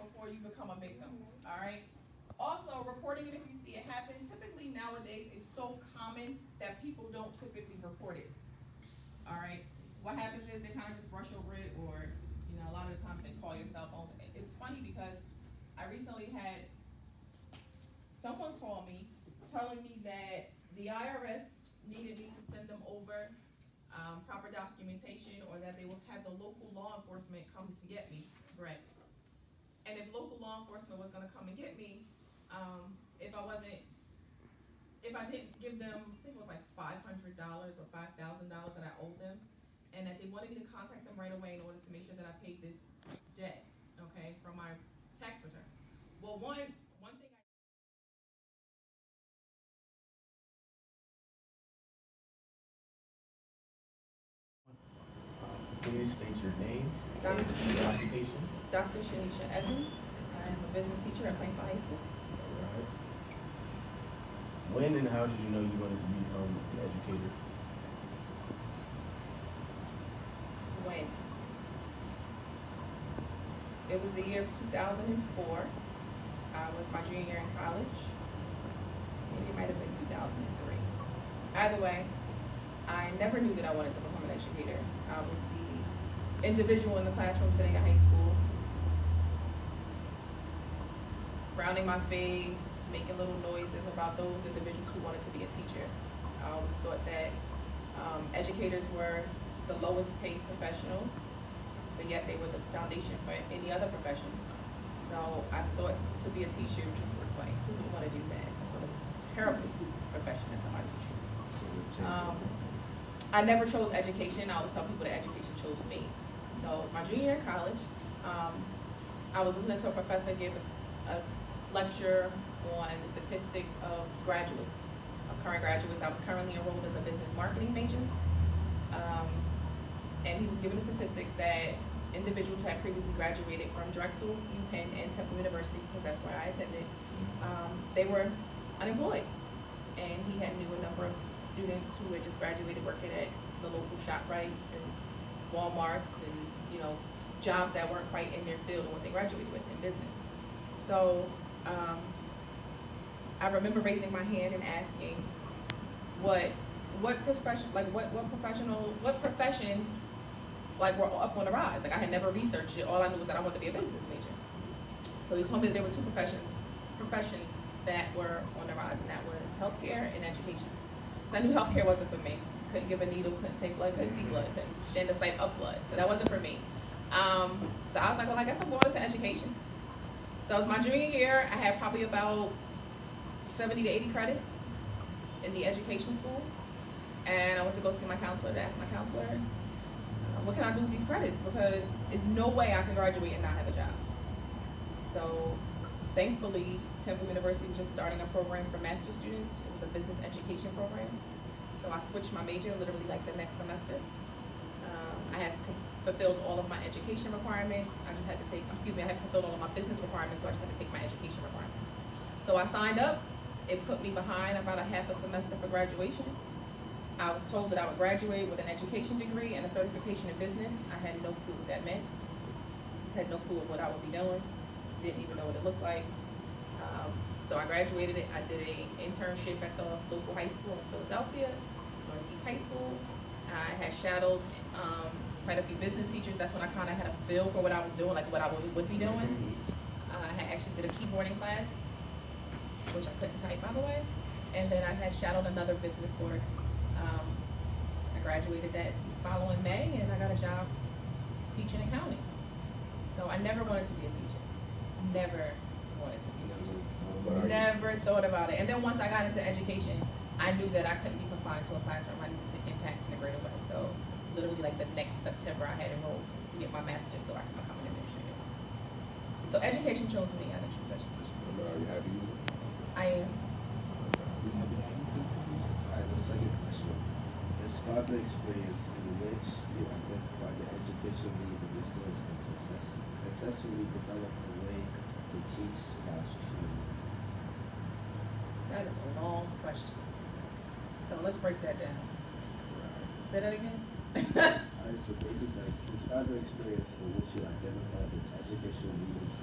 before you become a victim, all right? Also, reporting it if you see it happen. Typically nowadays, it's so common that people don't typically report it, all right? What happens is they kind of just brush over it, or, you know, a lot of the times they call your cell phones. It's funny because I recently had someone call me telling me that the IRS needed me to send them over proper documentation, or that they will have the local law enforcement come to get me, correct? And if local law enforcement was gonna come and get me, if I didn't give them, I think it was like $500 or $5,000 that I owed them, and that they wanted me to contact them right away in order to make sure that I paid this debt, okay, from my tax return. Well, one thing Please state your name Dr. and your occupation. Dr. Shanisha Evans. I'm a business teacher at Plainfield High School. All right. When and how did you know you wanted to become an educator? When? It was the year of 2004. I was my junior year in college. Maybe it might have been 2003. Either way, I never knew that I wanted to become an educator. I was the individual in the classroom sitting in high school, frowning my face, making little noises about those individuals who wanted to be a teacher. I always thought that educators were the lowest paid professionals, but yet they were the foundation for any other profession. So I thought to be a teacher just was like, who would want to do that? I thought it was a terrible profession that somebody would choose. I never chose education. I always tell people that education chose me. So my junior year in college, I was listening to a professor give a lecture on the statistics of graduates, of current graduates. I was currently enrolled as a business marketing major. And he was giving the statistics that individuals who had previously graduated from Drexel, UPenn, and Temple University, because that's where I attended, they were unemployed. And he knew a number of students who had just graduated working at the local ShopRites and Walmarts and, you know, jobs that weren't quite in their field of what they graduated with in business. So I remember raising my hand and asking what professions like were up on the rise. Like I had never researched it. All I knew was that I wanted to be a business major. So he told me that there were two professions that were on the rise, and that was healthcare and education. So I knew healthcare wasn't for me. Couldn't give a needle, couldn't take blood, couldn't see blood, couldn't stand the sight of blood. So that wasn't for me. So I was like, well, I guess I'm going into education. So it was my junior year. I had probably about 70 to 80 credits in the education school. And I went to go see my counselor to ask my counselor, what can I do with these credits? Because there's no way I can graduate and not have a job. So thankfully, Temple University was just starting a program for master's students. It was a business education program. So I switched my major literally like the next semester. I had fulfilled all of my education requirements. I had fulfilled all of my business requirements, so I just had to take my education requirements. So I signed up. It put me behind about a half a semester for graduation. I was told that I would graduate with an education degree and a certification in business. I had no clue what that meant. Had no clue of what I would be doing. Didn't even know what it looked like. So I graduated it. I did an internship at the local high school in Philadelphia, Northeast High School. I had shadowed quite a few business teachers. That's when I kind of had a feel for what I was doing, like what I would be doing. I had actually did a keyboarding class, which I couldn't type, by the way. And then I had shadowed another business course. I graduated that following May, and I got a job teaching accounting. So I never wanted to be a teacher. Never wanted to be a teacher. Never thought about it. And then once I got into education, I knew that I couldn't be confined to a classroom. I needed to impact in a greater way. So literally like the next September, I had enrolled to get my master's so I could become an administrator. So education chose me. I didn't choose education. Are you happy with it? I am. As a second question, describe the experience in which you identified the educational needs of your students and successfully develop a way to teach/train. That is a long question. So let's break that down. Say that again. Alright, so basically, describe the experience in which you identified the educational needs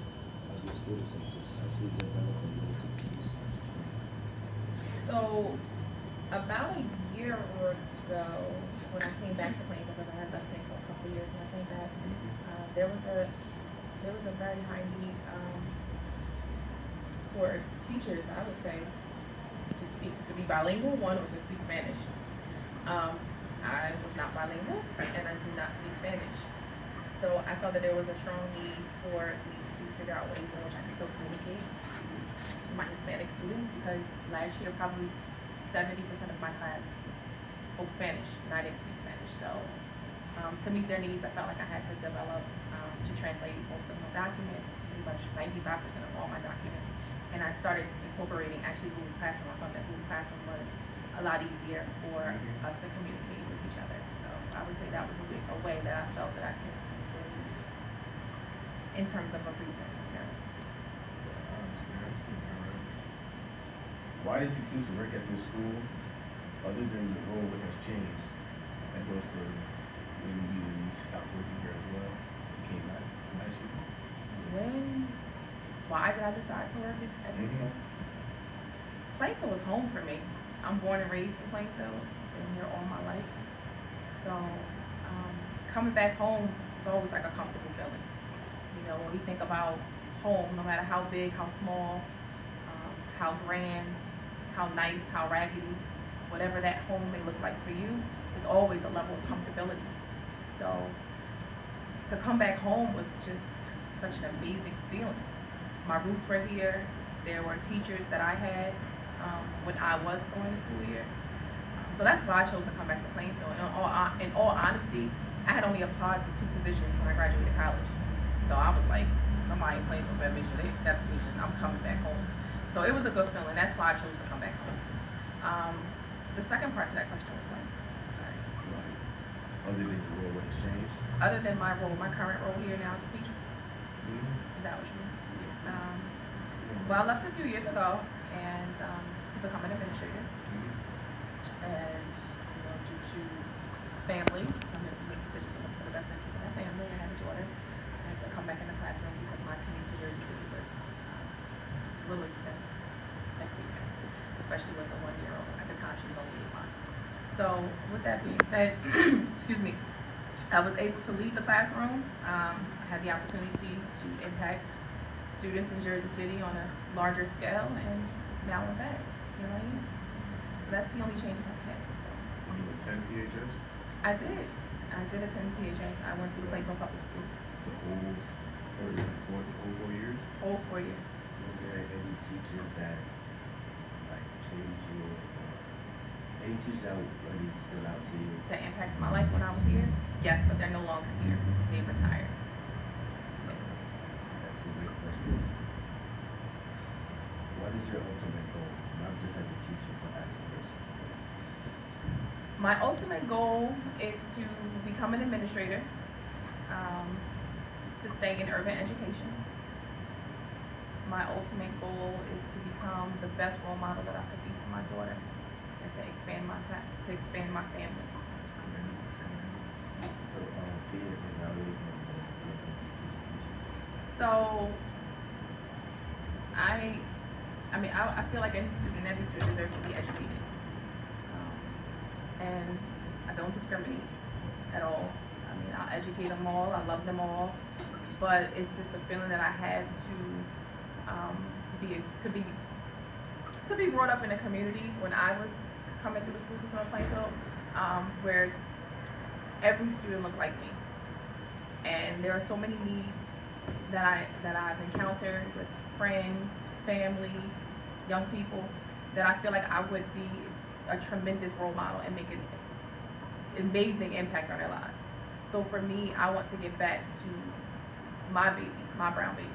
of of your students have successfully developed a way to teach slash train? So about a year ago, when I came back to Plainfield, because I had left Plainfield for a couple of years, when I came back, there was a very high need for teachers, I would say, to be bilingual, one, or to speak Spanish. I was not bilingual, and I do not speak Spanish. So I felt that there was a strong need for me to figure out ways in which I could still communicate with my Hispanic students, because last year probably 70% of my class spoke Spanish, and I didn't speak Spanish. So to meet their needs, I felt like I had to develop, to translate most of my documents, pretty much 95% of all my documents. And I started incorporating actually Google Classroom. I thought that Google Classroom was a lot easier for us to communicate with each other. So I would say that was a way that I felt that I could use in terms of a recent experience. Why did you choose to work at this school, other than the role that has changed? That goes for when you stopped working here as well, you came back last year? Why did I decide to work at this school? Plainfield was home for me. I'm born and raised in Plainfield, been here all my life. So coming back home is always like a comfortable feeling. You know, when we think about home, no matter how big, how small, how grand, how nice, how raggedy, whatever that home may look like for you, is always a level of comfortability. So to come back home was just such an amazing feeling. My roots were here. There were teachers that I had when I was going to school here. So that's why I chose to come back to Plainfield. In all honesty, I had only applied to 2 positions when I graduated college. So I was like, somebody in Plainfield better make sure they accept me because I'm coming back home. So it was a good feeling. That's why I chose to come back home. The second part to that question was what? Sorry. Other than the role that has changed? Other than my role, my current role here now as a teacher? Is that what you mean? Well, I left a few years ago and to become an administrator. And due to family, I'm going to make decisions for the best interest of my family. I had a daughter, and to come back in the classroom because my commute to Jersey City was a little extensive every year, especially with a 1-year-old. At the time, she was only 8 months. So, with that being said, excuse me, I was able to lead the classroom. I had the opportunity to impact students in Jersey City on a larger scale, and now I'm back. Here I am. So that's the only changes I've had so far. You attend PHS? I did attend PHS. I went through the Plainfield Public School System. The whole 4 years? All 4 years. Was there any teachers that like changed you? Any teachers that really stood out to you? That impacted my life when I was here? Yes, but they're no longer here. They retired. Yes. That's the next question. What is your ultimate goal, not just as a teacher, but as a person? My ultimate goal is to become an administrator, to stay in urban education. My ultimate goal is to become the best role model that I could be for my daughter, and to expand my family. So, Peter, So, I feel like every student deserves to be educated. And I don't discriminate at all. I mean, I'll educate them all, I love them all, but it's just a feeling that I have to be brought up in a community when I was coming through the school system of Plainfield, where every student looked like me. And there are so many needs that I've encountered with friends, family, young people, that I feel like I would be a tremendous role model and make an amazing impact on their lives. So for me, I want to give back to my babies, my brown babies.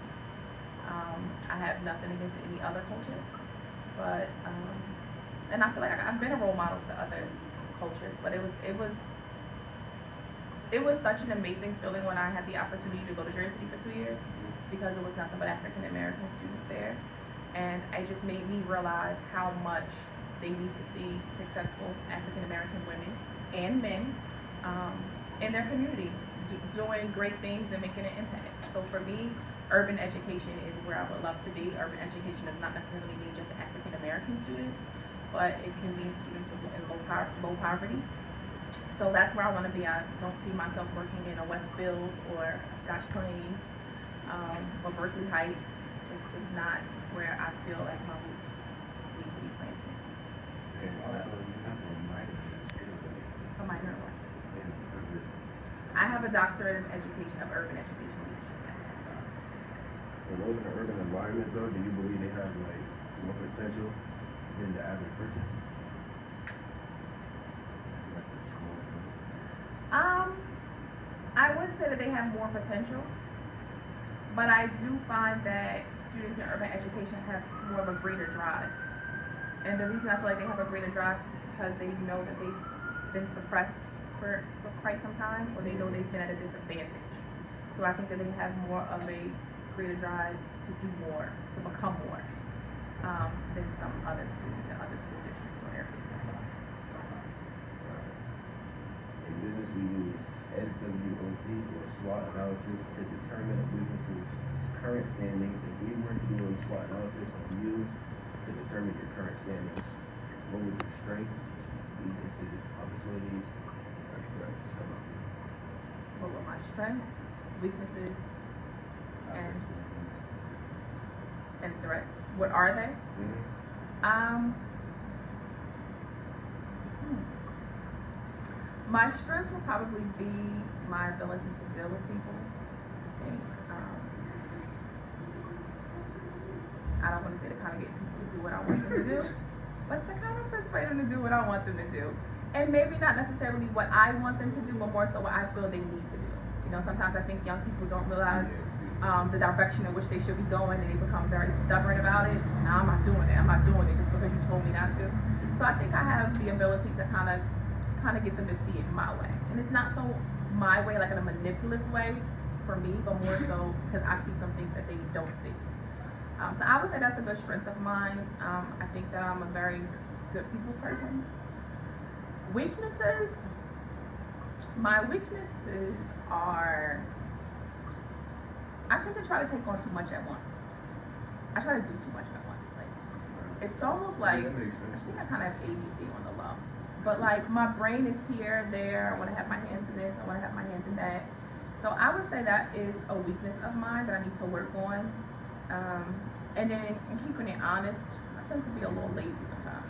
I have nothing against any other culture, but and I feel like I've been a role model to other cultures, but it was such an amazing feeling when I had the opportunity to go to Jersey City for 2 years, because it was nothing but African American students there, and it just made me realize how much they need to see successful African American women and men in their community doing great things and making an impact. So for me, urban education is where I would love to be. Urban education does not necessarily mean just African American students, but it can mean students in low poverty. So that's where I want to be. I don't see myself working in a Westfield or a Scotch Plains or Berkeley Heights. It's just not where I feel like my roots need to be planted. And also, you have a minor in A minor in what? urban. I have a doctorate in education of urban education leadership. Yes. For those in an urban environment, though, do you believe they have like more potential than the average person? I would say that they have more potential, but I do find that students in urban education have more of a greater drive. And the reason I feel like they have a greater drive because they know that they've been suppressed for quite some time, or they know they've been at a disadvantage. So I think that they have more of a greater drive to do more, to become more, than some other students in other school districts or areas. In business, we use SWOT or SWOT analysis to determine a business's current standings. If we were to do a SWOT analysis on you to determine your current standings, what would your strengths, weaknesses, opportunities, or threats? What were my strengths, weaknesses, and threats? What are they? My strengths will probably be my ability to deal with people. I think I don't want to say to kind of get people to do what I want them to do, but to kind of persuade them to do what I want them to do. And maybe not necessarily what I want them to do, but more so what I feel they need to do. You know, sometimes I think young people don't realize the direction in which they should be going, and they become very stubborn about it. No, I'm not doing it. I'm not doing it just because you told me not to. So I think I have the ability to kind of get them to see it my way. And it's not so my way, like in a manipulative way for me, but more so because I see some things that they don't see. So I would say that's a good strength of mine. I think that I'm a very good people's person. Weaknesses, my weaknesses are, I tend to try to take on too much at once. I try to do too much at once. Like, it's almost like, That makes sense. I think I kind of have ADD on the low. But like my brain is here, there, I want to have my hands in this, I want to have my hands in that. So I would say that is a weakness of mine that I need to work on. And then in keeping it honest, I tend to be a little lazy sometimes.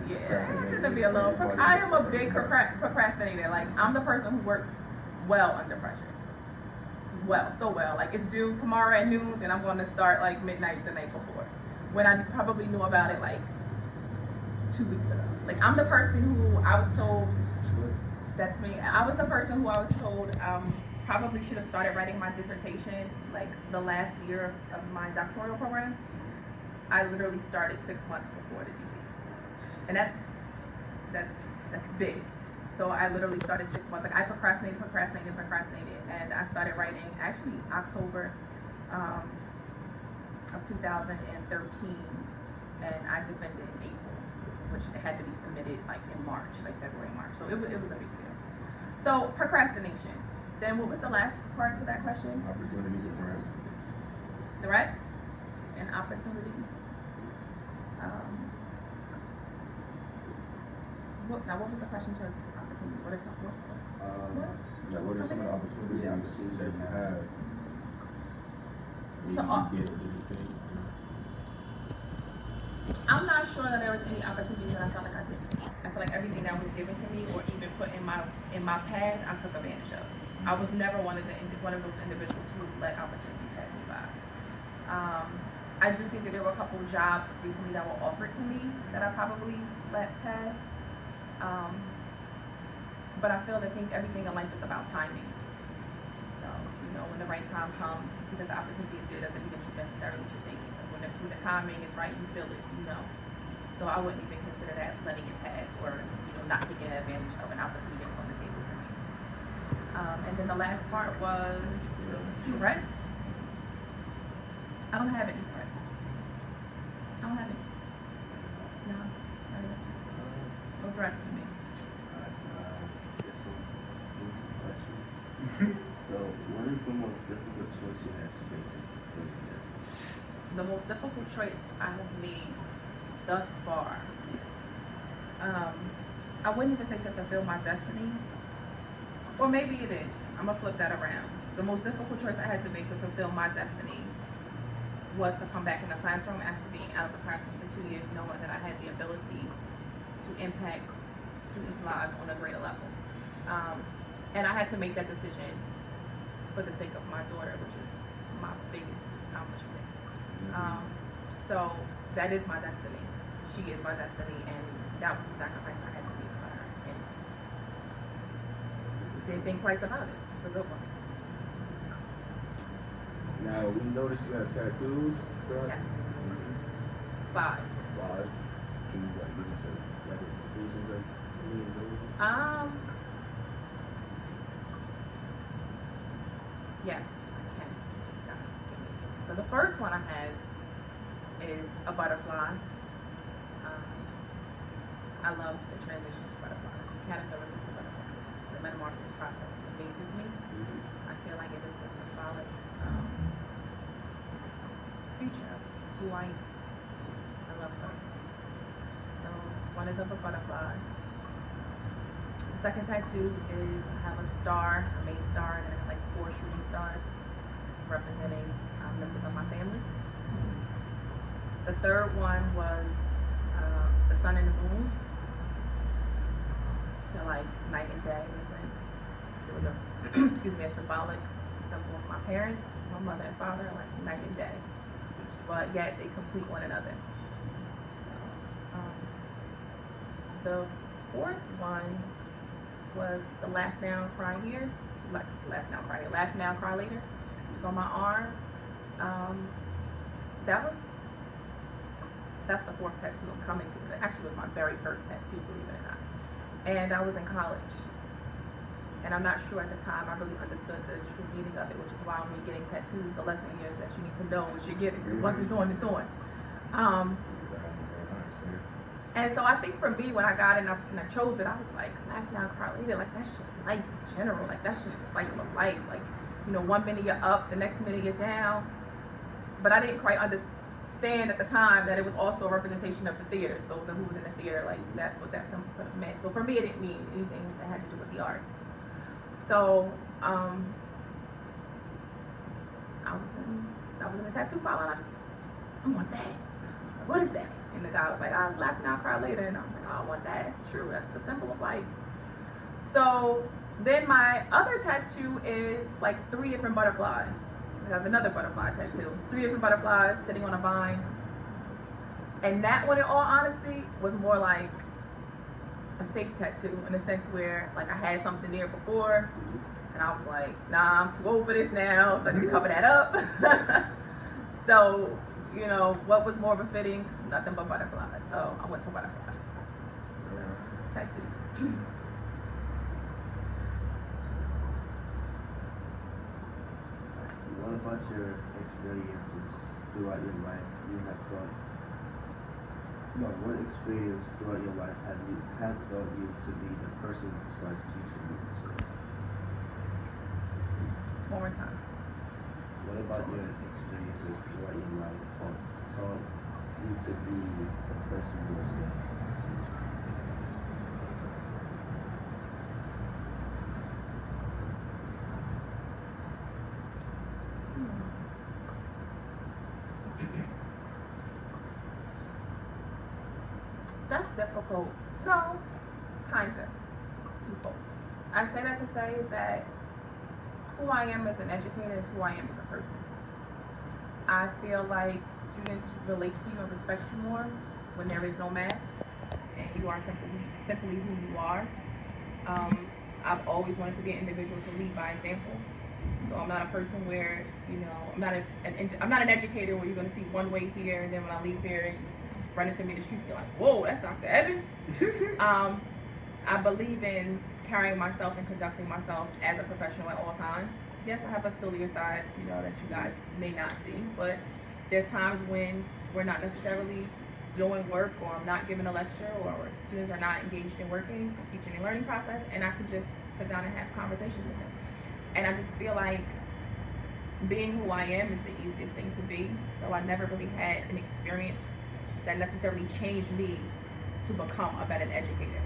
Yeah, I tend to be a little, I am a big procrastinator. Like, I'm the person who works well under pressure. Well, so well. Like, it's due tomorrow at noon, then I'm going to start like midnight the night before. When I probably knew about it like 2 weeks ago. Like, I'm the person who I was told, that's me. I was the person who I was told probably should have started writing my dissertation like the last year of my doctoral program. I literally started 6 months before the due date. And that's big. So I literally started 6 months. Like, I procrastinated, and I started writing actually October of 2013, and I defended in April, which had to be submitted like in March, like February, March. So it was a big deal. So procrastination. Then what was the last part to that question? Opportunities and threats. Threats and opportunities. What was the question towards opportunities? What are some? What What are some of the opportunities that you have? So, I'm not sure that there was any opportunities that I felt like I didn't take. I feel like everything that was given to me or even put in my path, I took advantage of. I was never one of those individuals who let opportunities pass me by. I do think that there were a couple of jobs recently that were offered to me that I probably let pass. But I think everything in life is about timing. So, when the right time comes, just because the opportunity is there doesn't mean that you necessarily should take it. When the timing is right, you feel it, So I wouldn't even consider that letting it pass or, not taking advantage of an opportunity that's on the table for me. And then the last part was threats. I don't have any threats. I don't have any. No, no threats for me. So one What is the most difficult choice you had to make to fulfill your destiny? The most difficult choice I have made thus far. I wouldn't even say to fulfill my destiny, or maybe it is. I'm gonna flip that around. The most difficult choice I had to make to fulfill my destiny was to come back in the classroom after being out of the classroom for 2 years, knowing that I had the ability to impact students' lives on a greater level. And I had to make that decision for the sake of my daughter, which is my biggest accomplishment. So that is my destiny. She is my destiny, and that was the sacrifice I had to make for her. And didn't think twice about it. It's a good one. Now, we noticed you have tattoos, correct? Yes. 5. 5. Can you give us a representation of any of those? Yes, I can. Just gotta give me. So the first one I have is a butterfly. I love the transition of butterflies, caterpillars into butterflies. The metamorphosis process amazes me. I feel like it is a symbolic feature of who I am. I love butterflies. So one is of a butterfly. The second tattoo is I have a star, a main star, and then I have like 4 shooting stars representing members of my family. The third one was the sun and the moon. They're like night and day in a sense. It was a excuse me, a symbolic symbol of my parents, my mother and father, like night and day. But yet they complete one another. So, the fourth one was the laugh now, cry here. Laugh now, cry here. Laugh now, cry later. It was on my arm. That's the 4th tattoo I'm coming to. It actually was my very first tattoo, believe it or not. And I was in college. And I'm not sure at the time I really understood the true meaning of it, which is why when you're getting tattoos, the lesson here is that you need to know what you're getting, because once it's on, it's on. And so I think for me, when I got it and I chose it, I was like, laugh now, cry later. Like, that's just life in general. Like, that's just the cycle of life. Like, you know, one minute you're up, the next minute you're down. But I didn't quite understand at the time that it was also a representation of the theaters. Those are who was in the theater. Like, that's what that symbol could have meant. So for me, it didn't mean anything that had to do with the arts. So I was in a tattoo parlor, and I want that. What is that? And the guy was like, I was laughing out, cry later. And I was like, oh, I want that. It's true. That's the symbol of life. So then my other tattoo is like 3 different butterflies. So I have another butterfly tattoo. It's 3 different butterflies sitting on a vine. And that one, in all honesty, was more like a safe tattoo, in a sense where like I had something there before, and I was like, nah, I'm too old for this now, so I need to cover that up. So, you know, what was more befitting? Nothing but butterflies. So I went to butterflies. It's tattoos. What about your experiences throughout your life you have thought? No, what experience throughout your life have taught you to be the person / teacher you today? One more time. What about your experiences throughout your life taught you to be the person you are today? That's difficult. No, kinda. It's twofold. I say that to say is that who I am as an educator is who I am as a person. I feel like students relate to you and respect you more when there is no mask and you are simply who you are. I've always wanted to be an individual to lead by example. So I'm not a person where, you know, I'm not an educator where you're going to see one way here, and then when I leave here, run into me in the streets, you're like, whoa, that's Dr. Evans. I believe in carrying myself and conducting myself as a professional at all times. Yes, I have a sillier side, you know, that you guys may not see, but there's times when we're not necessarily doing work, or I'm not giving a lecture, or students are not engaged in working, teaching and learning process, and I can just sit down and have conversations with them. And I just feel like being who I am is the easiest thing to be. So I never really had an experience that necessarily changed me to become a better educator.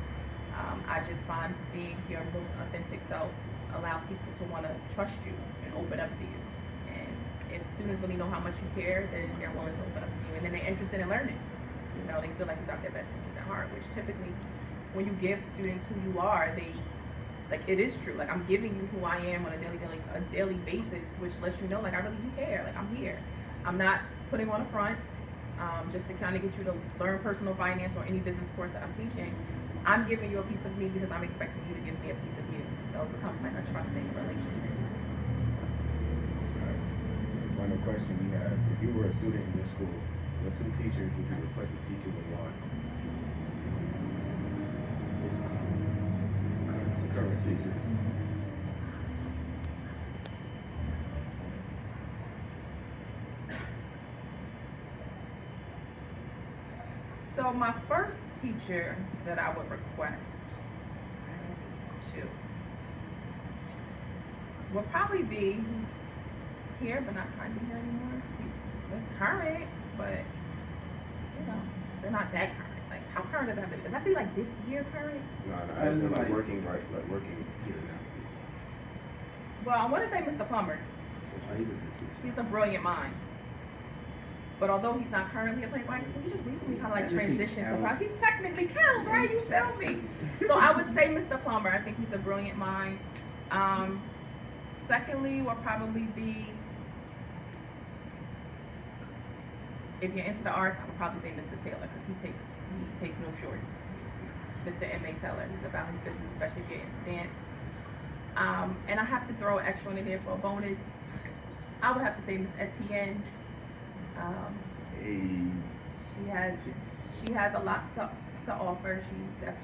I just find being your most authentic self allows people to want to trust you and open up to you. And if students really know how much you care, then they're willing to open up to you, and then they're interested in learning. You know, they feel like you got their best interest at heart, which typically, when you give students who you are, they, like, it is true. Like, I'm giving you who I am on a daily basis, which lets you know, like, I really do care. Like, I'm here. I'm not putting on a front just to kind of get you to learn personal finance or any business course that I'm teaching. I'm giving you a piece of me because I'm expecting you to give me a piece of you. So it becomes like a trusting relationship. Final question we have: if you were a student in this school, what two teachers would you request a teacher would want? Current teachers. So my first teacher that I would request to would probably be, who's here but not current here anymore. They're current, but you know, they're not that current. Like, how current does that have to be? Does that have to be like this year current? No, I was like working here now. Well, I want to say Mr. Plummer. Oh, he's a good teacher. He's a brilliant mind. But although he's not currently a Plain White School, he just recently kind of like transitioned to private. He technically counts, right? You feel me? So I would say Mr. Plummer. I think he's a brilliant mind. Secondly, will probably be, if you're into the arts, I would probably say Mr. Taylor, because he takes no shorts. Mr. M.A. Taylor. He's about his business, especially if you're into dance. And I have to throw an extra in there for a bonus. I would have to say Miss Etienne. She has a lot to offer.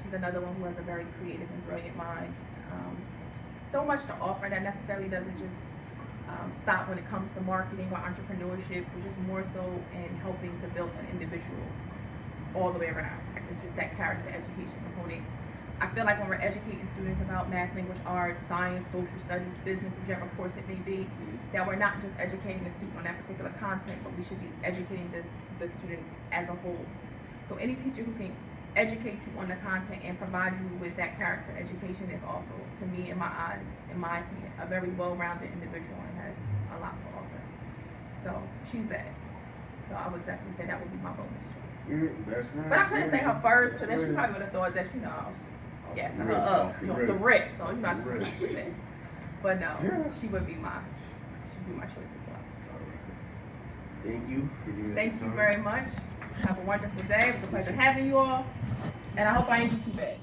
She's another one who has a very creative and brilliant mind. So much to offer that necessarily doesn't just stop when it comes to marketing or entrepreneurship, which is more so in helping to build an individual all the way around. It's just that character education component. I feel like when we're educating students about math, language, arts, science, social studies, business, whichever course it may be, that we're not just educating the student on that particular content, but we should be educating the student as a whole. So any teacher who can educate you on the content and provide you with that character education is also, to me, in my eyes, in my opinion, a very well-rounded individual and has a lot to offer. So she's that. So I would definitely say that would be my bonus choice. That's right. But I couldn't say her first, because then she probably would have thought that, you know, I was just gassing her up, you know, off the rip. So you know, I couldn't do that. But no, she would be my choice as well. Thank you for giving us Thank some you time. very much. Have a wonderful day. It was a pleasure having you all. And I hope I ain't do too bad.